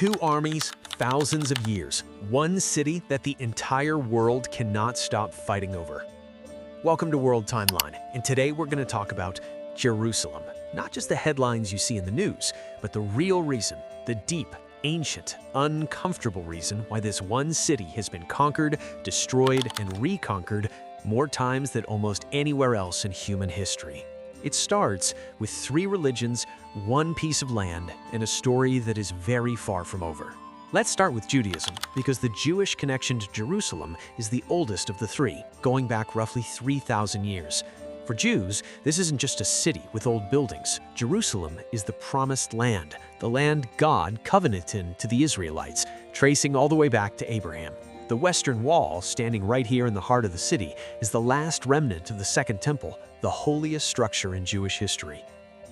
Two armies, thousands of years, one city that the entire world cannot stop fighting over. Welcome to World Timeline, and today we're going to talk about Jerusalem. Not just the headlines you see in the news, but the real reason, the deep, ancient, uncomfortable reason why this one city has been conquered, destroyed, and reconquered more times than almost anywhere else in human history. It starts with three religions, one piece of land, and a story that is very far from over. Let's start with Judaism, because the Jewish connection to Jerusalem is the oldest of the three, going back roughly 3,000 years. For Jews, this isn't just a city with old buildings. Jerusalem is the promised land, the land God covenanted to the Israelites, tracing all the way back to Abraham. The Western Wall, standing right here in the heart of the city, is the last remnant of the Second Temple, the holiest structure in Jewish history.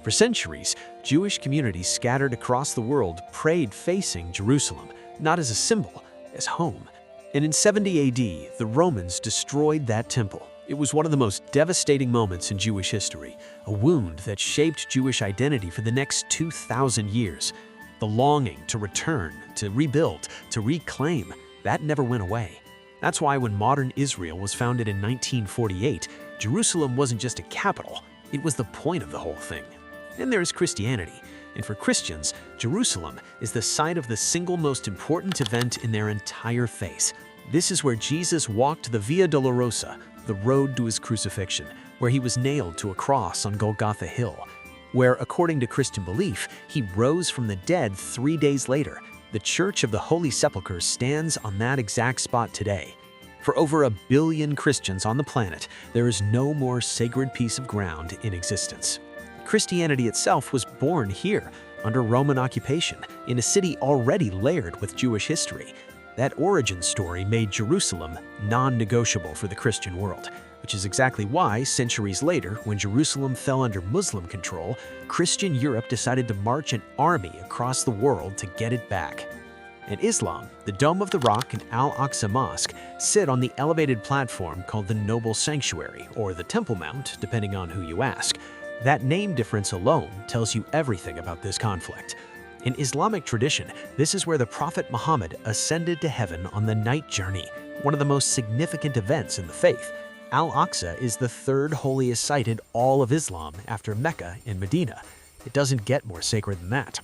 For centuries, Jewish communities scattered across the world prayed facing Jerusalem, not as a symbol, as home. And in 70 AD, the Romans destroyed that temple. It was one of the most devastating moments in Jewish history, a wound that shaped Jewish identity for the next 2,000 years. The longing to return, to rebuild, to reclaim, that never went away. That's why when modern Israel was founded in 1948, Jerusalem wasn't just a capital, it was the point of the whole thing. Then there's Christianity, and for Christians, Jerusalem is the site of the single most important event in their entire faith. This is where Jesus walked the Via Dolorosa, the road to his crucifixion, where he was nailed to a cross on Golgotha Hill, where, according to Christian belief, he rose from the dead 3 days later. The Church of the Holy Sepulchre stands on that exact spot today. For over 1 billion Christians on the planet, there is no more sacred piece of ground in existence. Christianity itself was born here, under Roman occupation, in a city already layered with Jewish history. That origin story made Jerusalem non-negotiable for the Christian world, which is exactly why, centuries later, when Jerusalem fell under Muslim control, Christian Europe decided to march an army across the world to get it back. In Islam, the Dome of the Rock and Al-Aqsa Mosque sit on the elevated platform called the Noble Sanctuary, or the Temple Mount, depending on who you ask. That name difference alone tells you everything about this conflict. In Islamic tradition, this is where the Prophet Muhammad ascended to heaven on the night journey, one of the most significant events in the faith. Al-Aqsa is the third holiest site in all of Islam after Mecca and Medina. It doesn't get more sacred than that.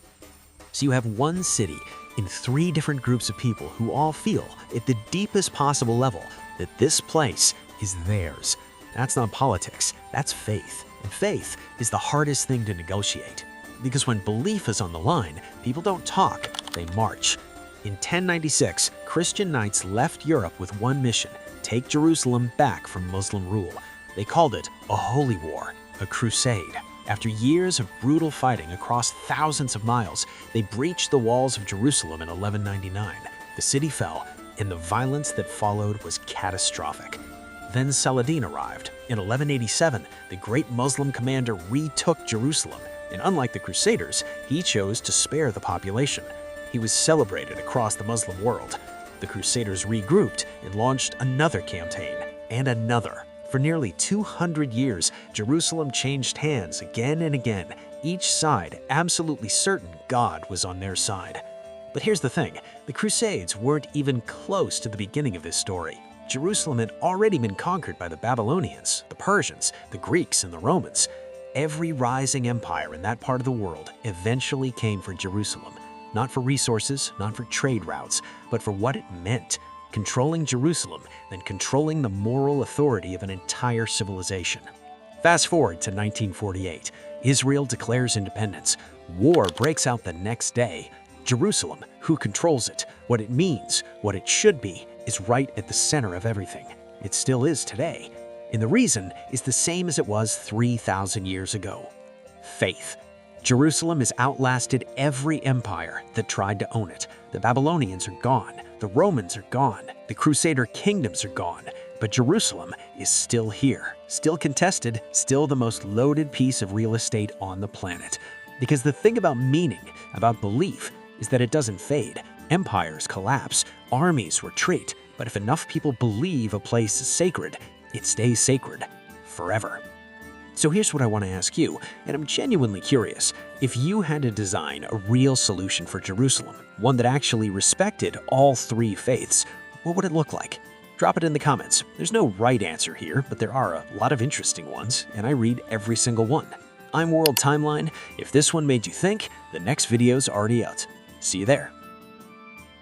So you have one city in three different groups of people who all feel, at the deepest possible level, that this place is theirs. That's not politics, that's faith. And faith is the hardest thing to negotiate. Because when belief is on the line, people don't talk, they march. In 1096, Christian knights left Europe with one mission: take Jerusalem back from Muslim rule. They called it a holy war, a crusade. After years of brutal fighting across thousands of miles, they breached the walls of Jerusalem in 1199. The city fell, and the violence that followed was catastrophic. Then Saladin arrived. In 1187, the great Muslim commander retook Jerusalem, and unlike the Crusaders, he chose to spare the population. He was celebrated across the Muslim world. The Crusaders regrouped and launched another campaign, and another. For nearly 200 years, Jerusalem changed hands again and again, each side absolutely certain God was on their side. But here's the thing, the Crusades weren't even close to the beginning of this story. Jerusalem had already been conquered by the Babylonians, the Persians, the Greeks, and the Romans. Every rising empire in that part of the world eventually came for Jerusalem, not for resources, not for trade routes, but for what it meant: controlling Jerusalem, then controlling the moral authority of an entire civilization. Fast forward to 1948. Israel declares independence. War breaks out the next day. Jerusalem, who controls it, what it means, what it should be, is right at the center of everything. It still is today. And the reason is the same as it was 3,000 years ago: faith. Jerusalem has outlasted every empire that tried to own it. The Babylonians are gone. The Romans are gone. The Crusader kingdoms are gone. But Jerusalem is still here, still contested, still the most loaded piece of real estate on the planet. Because the thing about meaning, about belief, is that it doesn't fade. Empires collapse, armies retreat, but if enough people believe a place is sacred, it stays sacred forever. So here's what I want to ask you, and I'm genuinely curious. If you had to design a real solution for Jerusalem, one that actually respected all three faiths, what would it look like? Drop it in the comments. There's no right answer here, but there are a lot of interesting ones, and I read every single one. I'm World Timeline. If this one made you think, the next video's already out. See you there.